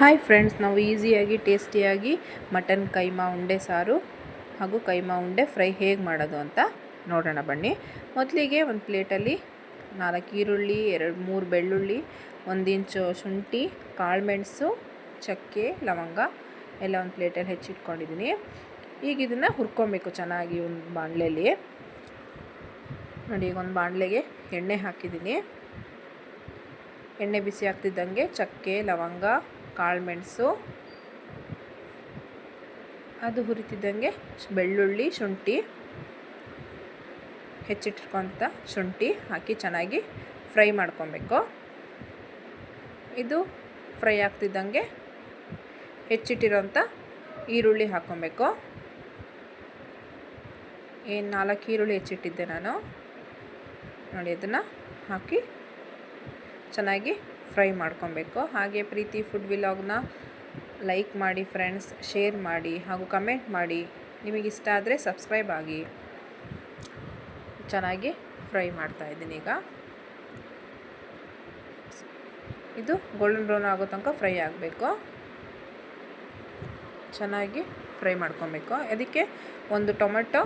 Hi friends, ನಾವು ಈಸಿಯಾಗಿ ಟೇಸ್ಟಿಯಾಗಿ ಮಟನ್ ಕೈಮಾ ಉಂಡೆ ಸಾರು ಹಾಗೂ ಕೈಮಾ ಉಂಡೆ ಫ್ರೈ ಹೇಗೆ ಮಾಡೋದು ಅಂತ ನೋಡೋಣ ಬನ್ನಿ. ಮೊದಲಿಗೆ ಒಂದು ಪ್ಲೇಟಲ್ಲಿ 4 ಈರುಳ್ಳಿ, 2-3 ಬೆಳ್ಳುಳ್ಳಿ, 1 ಇಂಚು ಶುಂಠಿ, ಕಾಳುಮೆಣಸು, ಚಕ್ಕೆ, ಲವಂಗ ಎಲ್ಲ ಒಂದು ಪ್ಲೇಟಲ್ಲಿ ಹೆಚ್ಚಿಟ್ಕೊಂಡಿದ್ದೀನಿ. ಈಗ ಇದನ್ನು ಹುರ್ಕೊಬೇಕು ಚೆನ್ನಾಗಿ ಒಂದು ಬಾಣಲೆಯಲ್ಲಿ. ನೋಡಿ, ಈಗ ಒಂದು ಬಾಣಲೆಗೆ ಎಣ್ಣೆ ಹಾಕಿದ್ದೀನಿ. ಎಣ್ಣೆ ಬಿಸಿ ಆಗ್ತಿದ್ದಂಗೆ ಚಕ್ಕೆ, ಲವಂಗ, ಕಾಳುಮೆಣಸು, ಅದು ಹುರಿತಿದ್ದಂಗೆ ಬೆಳ್ಳುಳ್ಳಿ, ಶುಂಠಿ, ಹೆಚ್ಚಿಟ್ಕೊಂತ ಶುಂಠಿ ಹಾಕಿ ಚೆನ್ನಾಗಿ ಫ್ರೈ ಮಾಡ್ಕೊಬೇಕು. ಇದು ಫ್ರೈ ಆಗ್ತಿದ್ದಂಗೆ ಹೆಚ್ಚಿಟ್ಟಿರೋಂಥ ಈರುಳ್ಳಿ ಹಾಕ್ಕೊಬೇಕು. 4 ಈರುಳ್ಳಿ ಹೆಚ್ಚಿಟ್ಟಿದ್ದೆ ನಾನು. ನೋಡಿ, ಅದನ್ನು ಹಾಕಿ ಚೆನ್ನಾಗಿ ಫ್ರೈ ಮಾಡ್ಕೊಬೇಕು. ಹಾಗೆ ಪ್ರೀತಿ ಫುಡ್ ವ್ಲಾಗ್ನ ಲೈಕ್ ಮಾಡಿ ಫ್ರೆಂಡ್ಸ್, ಶೇರ್ ಮಾಡಿ ಹಾಗೂ ಕಮೆಂಟ್ ಮಾಡಿ. ನಿಮಗಿಷ್ಟ ಆದರೆ ಸಬ್ಸ್ಕ್ರೈಬ್ ಆಗಿ. ಚೆನ್ನಾಗಿ ಫ್ರೈ ಮಾಡ್ತಾಯಿದ್ದೀನಿ. ಈಗ ಇದು ಗೋಲ್ಡನ್ ಬ್ರೌನ್ ಆಗೋ ತನಕ ಫ್ರೈ ಆಗಬೇಕು. ಚೆನ್ನಾಗಿ ಫ್ರೈ ಮಾಡ್ಕೊಬೇಕು. ಅದಕ್ಕೆ ಒಂದು ಟೊಮೆಟೊ,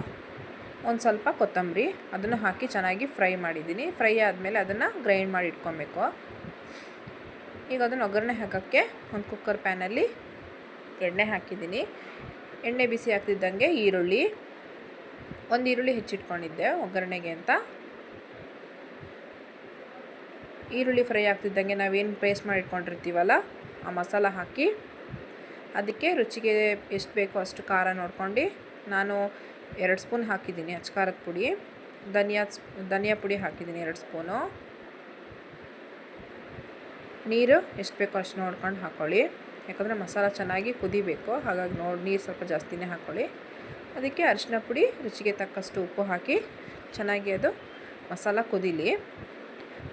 ಒಂದು ಸ್ವಲ್ಪ ಕೊತ್ತಂಬರಿ ಅದನ್ನು ಹಾಕಿ ಚೆನ್ನಾಗಿ ಫ್ರೈ ಮಾಡಿದ್ದೀನಿ. ಫ್ರೈ ಆದಮೇಲೆ ಅದನ್ನು ಗ್ರೈಂಡ್ ಮಾಡಿ ಇಟ್ಕೊಬೇಕು. ಈಗ ಅದನ್ನು ಒಗ್ಗರಣೆ ಹಾಕೋಕ್ಕೆ ಒಂದು ಕುಕ್ಕರ್ ಪ್ಯಾನಲ್ಲಿ ಎಣ್ಣೆ ಹಾಕಿದ್ದೀನಿ. ಎಣ್ಣೆ ಬಿಸಿ ಆಗ್ತಿದ್ದಂಗೆ ಒಂದು ಈರುಳ್ಳಿ ಹೆಚ್ಚಿಟ್ಕೊಂಡಿದ್ದೆ ಒಗ್ಗರಣೆಗೆ ಅಂತ. ಈರುಳ್ಳಿ ಫ್ರೈ ಆಗ್ತಿದ್ದಂಗೆ ನಾವೇನು ಪೇಸ್ಟ್ ಮಾಡಿ ಇಟ್ಕೊಂಡಿರ್ತೀವಲ್ಲ ಆ ಮಸಾಲ ಹಾಕಿ, ಅದಕ್ಕೆ ರುಚಿಗೆ ಎಷ್ಟು ಬೇಕೋ ಅಷ್ಟು ಖಾರ ನೋಡ್ಕೊಂಡು ನಾನು 2 ಸ್ಪೂನ್ ಹಾಕಿದ್ದೀನಿ ಅಚ್ಚ ಖಾರದ ಪುಡಿ. ಧನಿಯಾ ಪುಡಿ ಹಾಕಿದ್ದೀನಿ 2 ಸ್ಪೂನು. ನೀರು ಎಷ್ಟು ಬೇಕೋ ಅಷ್ಟು ನೋಡ್ಕೊಂಡು ಹಾಕ್ಕೊಳ್ಳಿ, ಯಾಕಂದರೆ ಮಸಾಲ ಚೆನ್ನಾಗಿ ಕುದಿಬೇಕು. ಹಾಗಾಗಿ ನೀರು ಸ್ವಲ್ಪ ಜಾಸ್ತಿನೇ ಹಾಕ್ಕೊಳ್ಳಿ. ಅದಕ್ಕೆ ಅರಿಶಿನ ಪುಡಿ, ರುಚಿಗೆ ತಕ್ಕಷ್ಟು ಉಪ್ಪು ಹಾಕಿ ಚೆನ್ನಾಗಿ ಅದು ಮಸಾಲ ಕುದೀಲಿ.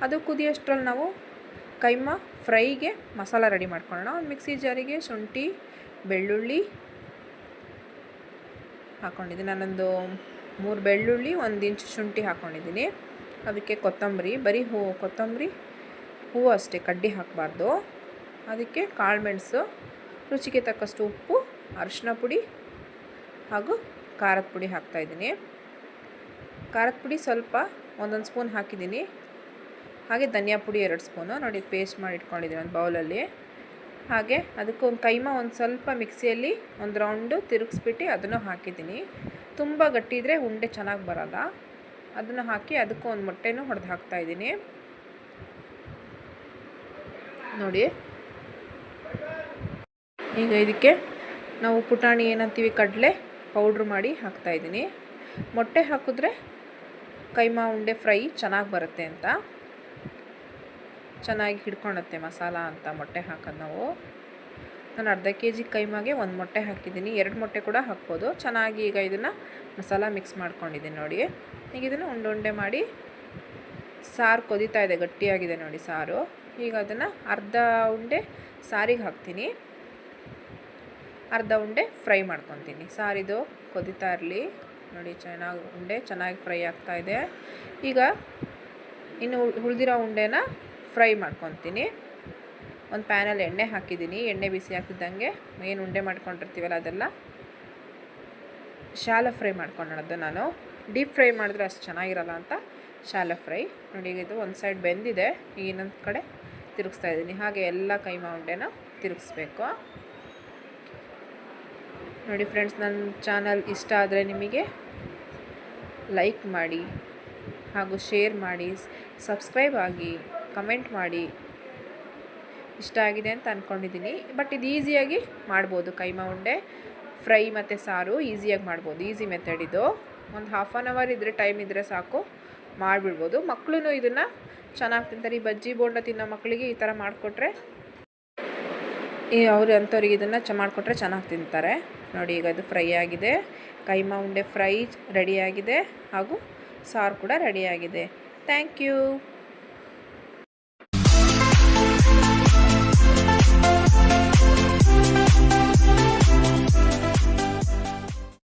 ಅದು ಕುದಿಯೋಷ್ಟರಲ್ಲಿ ನಾವು ಕೈಮಾ ಫ್ರೈಗೆ ಮಸಾಲ ರೆಡಿ ಮಾಡ್ಕೊಳ್ಳೋಣ. ಒಂದು ಮಿಕ್ಸಿ ಜಾರಿಗೆ ಶುಂಠಿ, ಬೆಳ್ಳುಳ್ಳಿ ಹಾಕ್ಕೊಂಡಿದ್ದೀನಿ. ನಾನೊಂದು 3 ಬೆಳ್ಳುಳ್ಳಿ, 1 ಇಂಚು ಶುಂಠಿ ಹಾಕ್ಕೊಂಡಿದ್ದೀನಿ. ಅದಕ್ಕೆ ಕೊತ್ತಂಬರಿ, ಬರೀ ಕೊತ್ತಂಬರಿ ಹೂವು ಅಷ್ಟೇ, ಕಡ್ಡಿ ಹಾಕಬಾರ್ದು. ಅದಕ್ಕೆ ಕಾಳುಮೆಣಸು, ರುಚಿಗೆ ತಕ್ಕಷ್ಟು ಉಪ್ಪು, ಅರಿಶಿನ ಪುಡಿ ಹಾಗೂ ಖಾರದ ಪುಡಿ ಹಾಕ್ತಾಯಿದ್ದೀನಿ. ಖಾರದ ಪುಡಿ ಸ್ವಲ್ಪ 1 ಸ್ಪೂನ್ ಹಾಕಿದ್ದೀನಿ. ಹಾಗೆ ಧನಿಯಾ ಪುಡಿ 2 ಸ್ಪೂನು. ನೋಡಿ, ಪೇಸ್ಟ್ ಮಾಡಿ ಇಟ್ಕೊಂಡಿದ್ದೀನಿ ಒಂದು ಬೌಲಲ್ಲಿ. ಹಾಗೆ ಅದಕ್ಕೆ ಒಂದು ಕೈಮಾ ಒಂದು ಸ್ವಲ್ಪ ಮಿಕ್ಸಿಯಲ್ಲಿ ಒಂದು ರೌಂಡು ತಿರುಗಿಸ್ಬಿಟ್ಟು ಅದನ್ನು ಹಾಕಿದ್ದೀನಿ. ತುಂಬ ಗಟ್ಟಿ ಇದ್ದರೆ ಉಂಡೆ ಚೆನ್ನಾಗಿ ಬರೋಲ್ಲ. ಅದನ್ನು ಹಾಕಿ ಅದಕ್ಕೂ ಒಂದು ಮೊಟ್ಟೆನೂ ಹೊಡೆದು ಹಾಕ್ತಾಯಿದ್ದೀನಿ. ನೋಡಿ, ಈಗ ಇದಕ್ಕೆ ನಾವು ಪುಟಾಣಿ ಏನಂತೀವಿ, ಕಡಲೆ ಪೌಡ್ರ್ ಮಾಡಿ ಹಾಕ್ತಾಯಿದ್ದೀನಿ. ಮೊಟ್ಟೆ ಹಾಕಿದ್ರೆ ಕೈಮಾ ಉಂಡೆ ಫ್ರೈ ಚೆನ್ನಾಗಿ ಬರುತ್ತೆ ಅಂತ, ಚೆನ್ನಾಗಿ ಹಿಡ್ಕೊಳುತ್ತೆ ಮಸಾಲ ಅಂತ ಮೊಟ್ಟೆ ಹಾಕೋದು ನಾವು. ನಾನು ಅರ್ಧ kg ಕೈಮಾಗೆ 1 ಮೊಟ್ಟೆ ಹಾಕಿದ್ದೀನಿ. 2 ಮೊಟ್ಟೆ ಕೂಡ ಹಾಕ್ಬೋದು. ಚೆನ್ನಾಗಿ ಈಗ ಇದನ್ನು ಮಸಾಲ ಮಿಕ್ಸ್ ಮಾಡ್ಕೊಂಡಿದ್ದೀನಿ. ನೋಡಿ, ಈಗ ಇದನ್ನು ಉಂಡೆ ಮಾಡಿ ಸಾರು ಕೊದಿತಾ ಇದೆ, ಗಟ್ಟಿಯಾಗಿದೆ ನೋಡಿ ಸಾರು. ಈಗ ಅದನ್ನು ಅರ್ಧ ಉಂಡೆ ಸಾರಿಗೆ ಹಾಕ್ತೀನಿ, ಅರ್ಧ ಉಂಡೆ ಫ್ರೈ ಮಾಡ್ಕೊತೀನಿ. ಸಾರಿದು ಕೊದಿತಾ ಇರಲಿ. ನೋಡಿ, ಉಂಡೆ ಚೆನ್ನಾಗಿ ಫ್ರೈ ಆಗ್ತಾಯಿದೆ. ಈಗ ಇನ್ನು ಉಳಿದಿರೋ ಉಂಡೆನ ಫ್ರೈ ಮಾಡ್ಕೊತೀನಿ. ಒಂದು ಪ್ಯಾನಲ್ಲಿ ಎಣ್ಣೆ ಹಾಕಿದ್ದೀನಿ. ಎಣ್ಣೆ ಬಿಸಿ ಆಗ್ತಿದ್ದಂಗೆ ಏನು ಉಂಡೆ ಮಾಡ್ಕೊಂಡಿರ್ತೀವಲ್ಲ ಅದೆಲ್ಲ ಶಾಲೋ ಫ್ರೈ ಮಾಡ್ಕೊಳ್ಳೋದು. ನಾನು ಡೀಪ್ ಫ್ರೈ ಮಾಡಿದ್ರೆ ಅಷ್ಟು ಚೆನ್ನಾಗಿರಲ್ಲ ಅಂತ ಶಾಲೋ ಫ್ರೈ. ನೋಡಿ, ಈಗ ಇದು ಒಂದು ಸೈಡ್ ಬೆಂದಿದೆ. ಈಗ ಇನ್ನೊಂದು ಕಡೆ ತಿರುಗಿಸ್ತಾ ಇದ್ದೀನಿ. ಹಾಗೆ ಎಲ್ಲ ಕೈಮಾ ಉಂಡೆನ ತಿರುಗಿಸ್ಬೇಕು. ನೋಡಿ ಫ್ರೆಂಡ್ಸ್, ನನ್ನ ಚಾನಲ್ ಇಷ್ಟ ಆದರೆ ನಿಮಗೆ ಲೈಕ್ ಮಾಡಿ ಹಾಗೂ ಶೇರ್ ಮಾಡಿ, ಸಬ್ಸ್ಕ್ರೈಬ್ ಆಗಿ, ಕಮೆಂಟ್ ಮಾಡಿ. ಇಷ್ಟ ಆಗಿದೆ ಅಂತ ಅಂದ್ಕೊಂಡಿದ್ದೀನಿ. ಬಟ್ ಇದು ಈಸಿಯಾಗಿ ಮಾಡ್ಬೋದು. ಕೈಮಾ ಉಂಡೆ ಫ್ರೈ ಮತ್ತು ಸಾರು ಈಸಿಯಾಗಿ ಮಾಡ್ಬೋದು. ಈಸಿ ಮೆಥಡ್ ಇದು. ಒಂದು 1/2 hour ಇದ್ದರೆ, ಟೈಮ್ ಇದ್ದರೆ ಸಾಕು, ಮಾಡಿಬಿಡ್ಬೋದು. ಮಕ್ಕಳು ಇದನ್ನು ಚೆನ್ನಾಗಿ ತಿಂತಾರೆ. ಈ ಬಜ್ಜಿ ಬೋಂಡ ತಿನ್ನೋ ಮಕ್ಕಳಿಗೆ ಈ ಥರ ಮಾಡಿಕೊಟ್ರೆ, ಅಂಥವ್ರಿಗೆ ಇದನ್ನು ಮಾಡಿಕೊಟ್ರೆ ಚೆನ್ನಾಗಿ ತಿಂತಾರೆ. ನೋಡಿ, ಈಗ ಅದು ಫ್ರೈ ಆಗಿದೆ. ಕೈಮಾ ಉಂಡೆ ಫ್ರೈ ರೆಡಿಯಾಗಿದೆ ಹಾಗೂ ಸಾರು ಕೂಡ ರೆಡಿಯಾಗಿದೆ. Thank you.